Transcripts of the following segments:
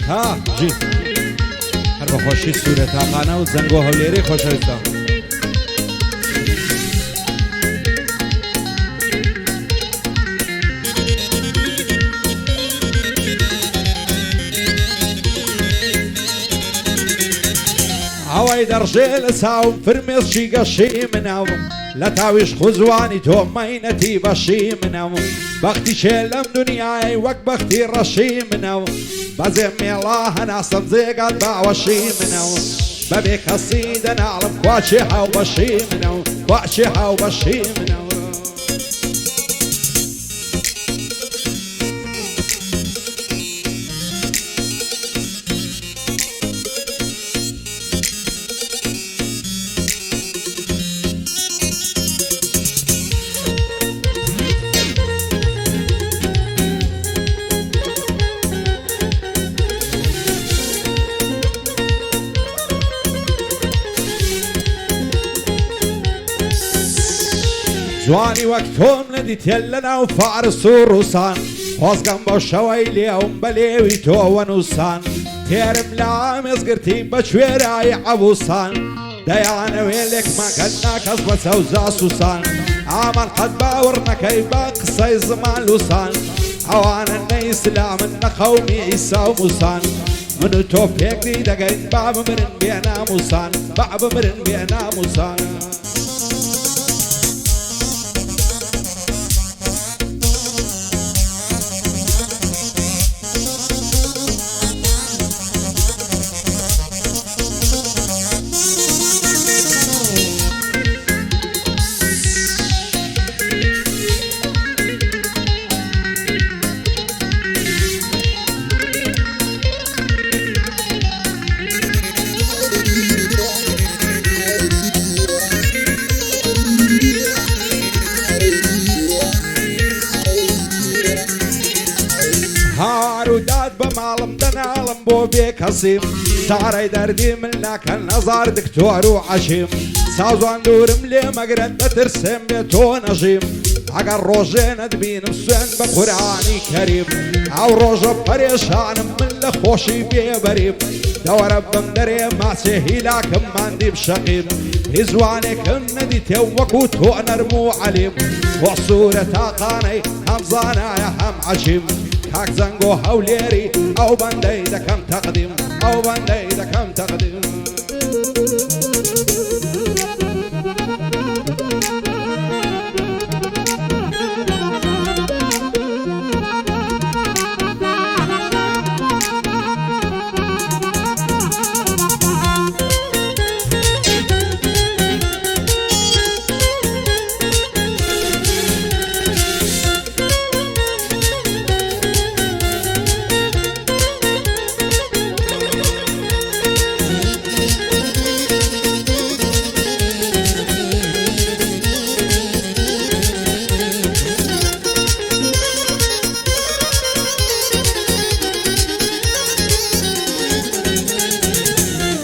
ها جی هەر بە خۆشی سوورە تاقانە و زەنگۆ هەولێرەی خۆشەویستە ئەوەی دەڕژێ لە چاوم فرمێسکی گەشی منەوم لە تاویش خوزوانی تۆ مەینەتی بەشی منەوم بەختی چێ لەم دنیای وەک بەختی ڕەشی منەوم بەزێ مێڵا هەناسەم جێگات باوەشی منەوم بەبێ کەسی دەناڵم کواچێ هاوبەشی منەوم کواچێ هاوبەشی منەوم جوانی وەک تۆم نەدیتێ لەناو فارس و ڕووسان خۆزگەم بۆ شەوەی لێوم بە لێوی تۆوە نووسان تێرم لە ئامێزگرتی بە کوێرای عەبووسان دەیانەوێ لێکمەکەن ناکەس بە چەوزا سووسان ئامان قەت باوەڕ نەکەی بە قسەی زمان لووسان ئەوانە نە ئیسلامن نە قەومی ئیسا و موسان من و تۆ پێکری دەگەین با بمرن بێ ناموسان با بمرن بێ ناموسان هارودات بمالم دنالم بو بێکەسیم چارەی دەردی من ناکەن نەزار دکتۆر و عەشیم سازوان دوورم لێ مەگرن دەترسێم بێ تۆ نەژیم ئەگەر ڕۆژێ نەتبینم سوێن بە قورئانی کەریم ئەو ڕۆژە پەرێشانم من لە خۆشی بێبەریم دەوەرە بم دەرێ ماچێ هیلاکم ماندیم شەقیم هیچ جوانێکم نەدیتێ وەکو تۆ نەرم و عەلیم بۆ سوورە تاقانەی هەم زانایە هەم عەشیم کاک زەنگۆ هەولێری ئەو بەندەی دەکەم تەقدیم ئەو بەندەی دەکەم تەقدیم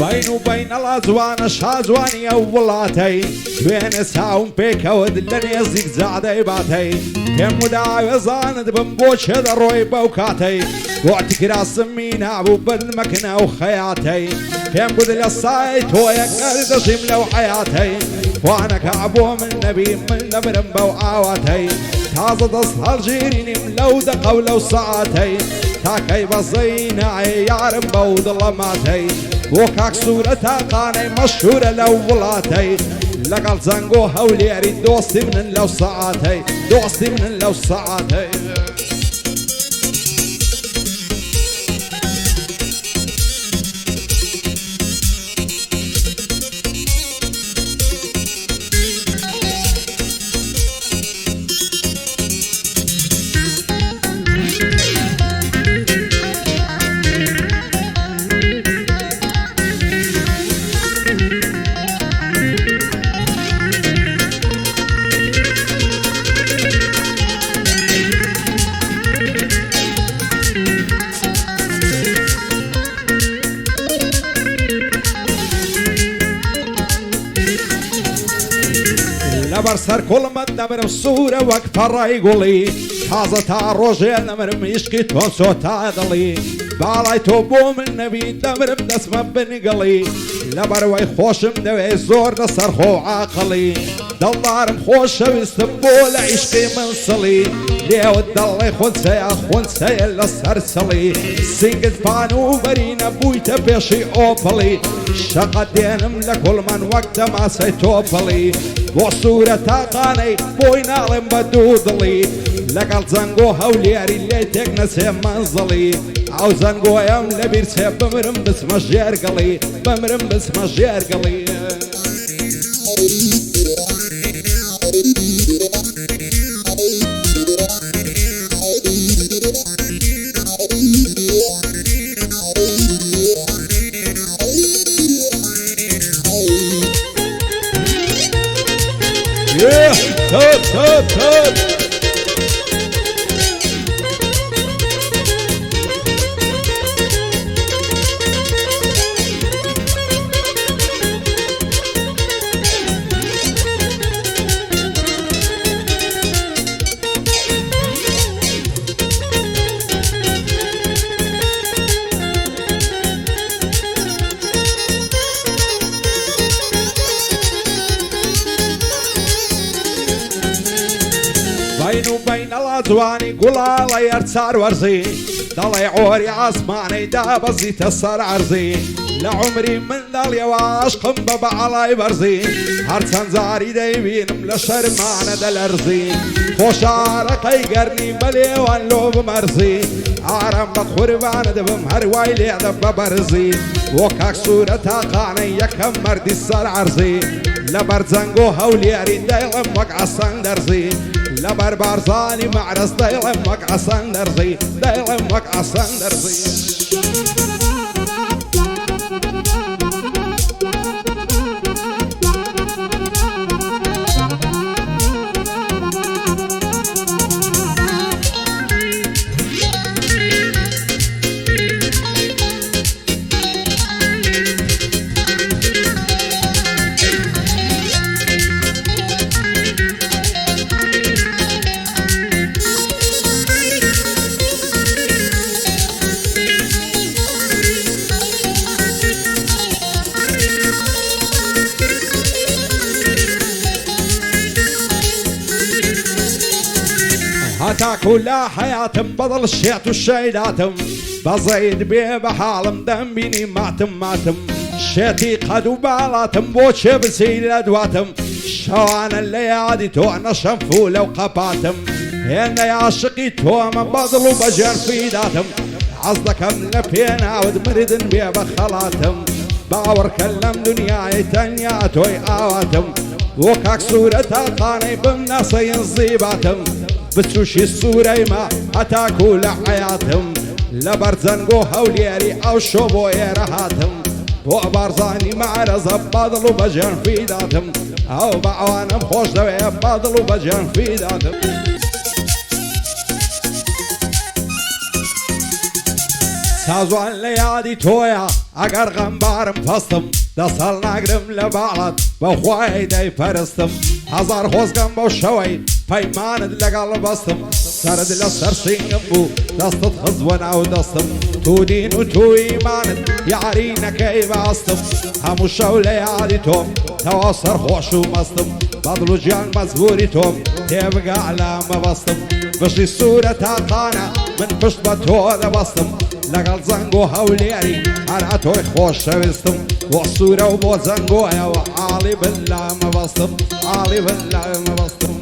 بین و بینەڵا جوانە شاجوانی ئەو وڵاتەی دوێنێ چاوم پێکەوت لە نێزیک جادەی باتەی پێم وداوێزانت بم بۆ چێ دەڕۆی بەو کاتەی گۆتی کراسمی نابوو بنمەکنە و خەیاتەی پێم گوت لە سای تۆیە گەر دەژیم لەو حەیاتەی خوانەکە بۆ من نەبی من نەبرم بەو ئاواتەی تازە دەست هەڵگیرینیم لەو دەقە و لەو سەعاتەی تاکەی بەزەی نایە یارم بەو دڵە ماتەی بۆ کاک سوورە تاقانەی مەشهورە لەو وڵاتەی لەگەڵ زەنگۆ هەولێری دۆستی منن لەو سەعاتەی دۆستی منن لەو سەعاتەی لەبەر سەر کوڵمت دەبرم سوورە وەک پەڕای گوڵی تازە تا ڕۆژێ نەمرم عیشقی تۆ چۆ تا دڵی باڵای تۆ بۆ من نەبی دەمرم دەسمە بنگڵی لەبەرەوەی خۆشم دەوێ زۆر لەسەر خۆ عاقڵی دڵدارم خۆشەویستم بۆ لە عیشقی من سڵی لێوت دەڵێ خونچەیە خونچەیە لەسەر سڵی سینگت پان و بەرینە بوویتە پێشی ئۆپڵی شەقەت دێنم لە کوڵمان وەک دەماسەی تۆپڵی بۆ سوورە تاقانەی بۆی ناڵێم بە دوو دڵی لەگەڵ جەنگۆ هەولێری لێ تێک نەچێ مەنزڵی ئەو جەنگۆیەم لەبیر چێ بمرم بچمە ژێرگەڵی بمرم بچمە ژێرگەڵی Top, top, top! بين وبين الأجواني قلالة يرتار ورزي ضلي عوري عصماني دابزي تسر عرزي لعمري من دالي واشقم ببعلاي برزي هرسان زاري دايبينم لشرمانة دالرزي خوش عرقي قرني بليوان لو بمرزي عرم بخوربان دبم هرواي لعدب ببرزي وكاك صورة قاني يكم مردي السر عرزي لبرزنگو هولياري دايلم وقع درزي لبر بارزاني معرس دايلم وقع درزي دايلم وقع درزي هتا كل حياتم بضل الشيط والشيلاتم بزيد بيه بحالم دم بيني ماتم شيتي قد وبالاتم بوش بسيل ادواتم شوان الليادي تو انا شنفولة وقباتم هنا يا شقي تو من بضل وبجر في داتم عصدك من لفينا ودمردن بيه بخلاتم باور كلم دنياي تنيا توي اواتم وكاك صورة قاني بمناصي زيباتم بتشوشي الصورة ما هتاكو لحياتهم لبرزنقو هولياري او شوبو يرهاتهم وبرزاني مع رزب بادلو بجان في داتهم او بعوانم خوش دوية بادلو بجان في داتهم سازوان ليادي تويا اگر غنبارم فستم دسال ناقرم لبعض بخواهي داي فرستم هزار خوزقم بو شوي فيماند لقال بستم سرد لسرسينم بو دستت خزونا ودستم تو دين وتو ايماند يعرينا كيف استم همو شولي عادي توم تواصر خوش ومستم بضلو جان مزبوري توم تبقى على ما بستم بشي الصورة تاقانا من پشت بطوه بستم لقال زنگو هولياري هراتوي خوش شوستم والصورة وبو زنگو يا وعالي بالله ما بستم عالي بالله ما بستم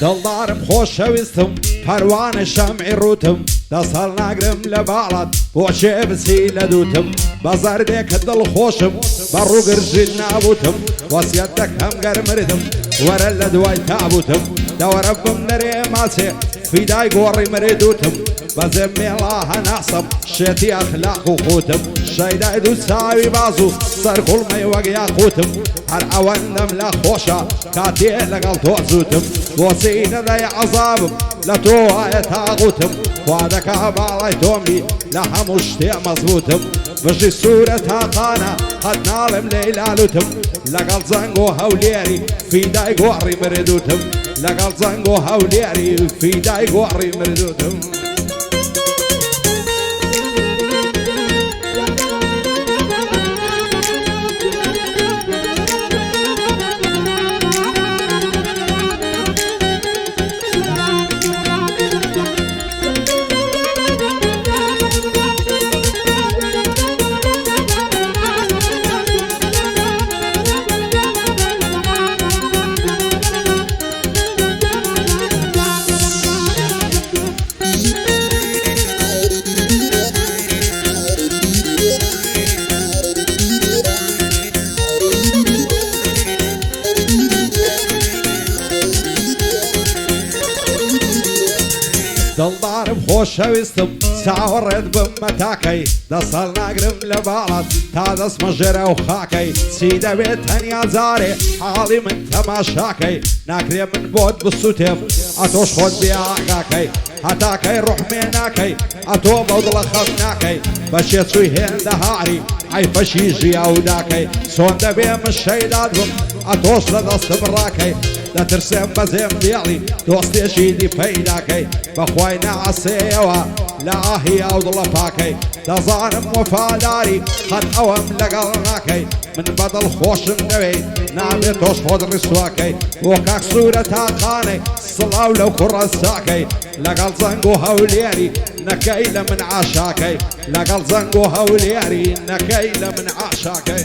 دڵدارم خۆشەویستم پەروانە شەمعی ڕوتم دەسەڵ ناگرم لە باڵات بۆچێ بچی لە دووتم بەزاردێکە دڵخۆشم بە ڕووگرژین نابوتم وەسیەت دەکەم گەرمردم وەرە لە دوای تابوتم دەوەرە بم نەرێ ماچێ فیدای گۆڕی مرێ دووتم بەزێم مێڵا هەناسم شێتی ئەخلاق و خوتم شەیدای دوو چاوی باز و سەرخوڵمەی وەک یاقوتم هەر ئەوەندەم لە خۆشە کاتێ لەگەڵ تۆ زووتم بۆچی نەدەی عەزابم لە تۆ وایە تاغوتم خوا دەکا باڵای تۆمی لە هەموو شتێ مەزبوتم بژی سوورە تاقانە قەت ناڵم لەیلالوتم لەگەڵ جەنگ و هەولێری فیدای گۆڕی مردوتم لەگەڵ جەنگ و هەولێری فیدای گۆڕی مردوتم دڵدارم خۆشەویستم چاوەڕێت بم مەتاکەی دەسەڵ ناگرم لە باڵات تا دەستمە ژێرە و خاکەی چی دەبێت تەنیا جارێ حاڵی من تەماشاکەی ناکرێ من بۆت بسووتێم ئەتۆش خۆت بیاگاکەی هەتاکەی ڕوحمێ ناکەی ئەتۆ بەو دڵە خەم ناکەی بەشێ چووی هێندە هاری عیفەشی ژیا و داکەی چۆن دەبێ من شەیداد بم ئەتۆش لە دەستم ڕاکەی دەترسێم بەزێم دێڵی دۆستێشی دی پەیداکەی بەخوای نەعەسێەوە لە ئاهی ئەو دڵە پاکەی دەزانم وەفاداری هەر ئەوەم لەگەڵ ناکەی من بەدڵ خۆشم نەوەی نابێت تۆش خۆت ڕیسواکەی بۆ کاک سوورە تاقانەی سڵاو لەو کوڕە ساکەی لەگەڵ جەنگ و هەولێری نەکەی لە من عاشاکەی لەگەڵ جەنگ و هەولێری نەکەی لە من عاشاکەی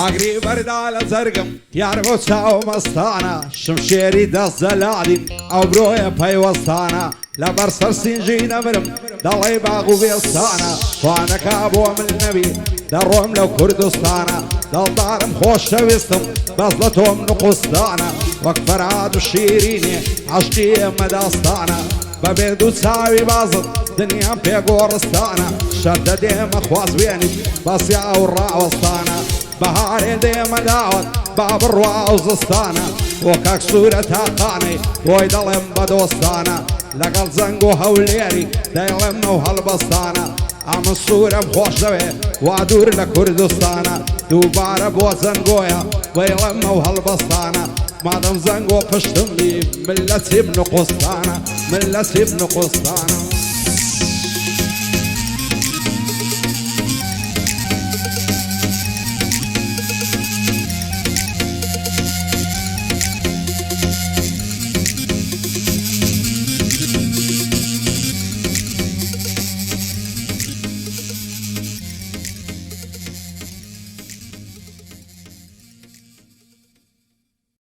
ئاگری بەردا لە جەرگم یار بۆ چاو مەستانە شمشێری دەست جەلادین ئەو برۆیە پەیوەستانە لەبەر سەر سینجی نەمرم دەڵێی باغ و بێستانە توانەکە بۆ من نەبی دەڕۆم لەو کوردستانە دڵدارم خۆشەویستم بەس لە تۆم نقوستانە وەک فەرهاد و شیرینێ عەشقی ئێمە داستانە بەبێ دوو چاوی بازت دنیام پێگۆڕستانە شەر دەدێمە خوازوێنی بەسیا و ڕاوەستانە بەهارێ دێمە داوت با بڕوا و زستانە بۆ کاک سوورە تاقانەی بۆی دەڵێم بە دۆستانە لەگەڵ جەنگ و هەولێری دەیڵێم نەو هەڵبەستانە ئەمە سوورەم خۆش دەوێ وا دوور لە کوردستانە دووبارە بۆ جەنگۆیە بەیڵێم نەو هەڵبەستانە مادەم زەنگۆ پشتم بی من لە چیب نقوستانە من لە چیب نقوستانە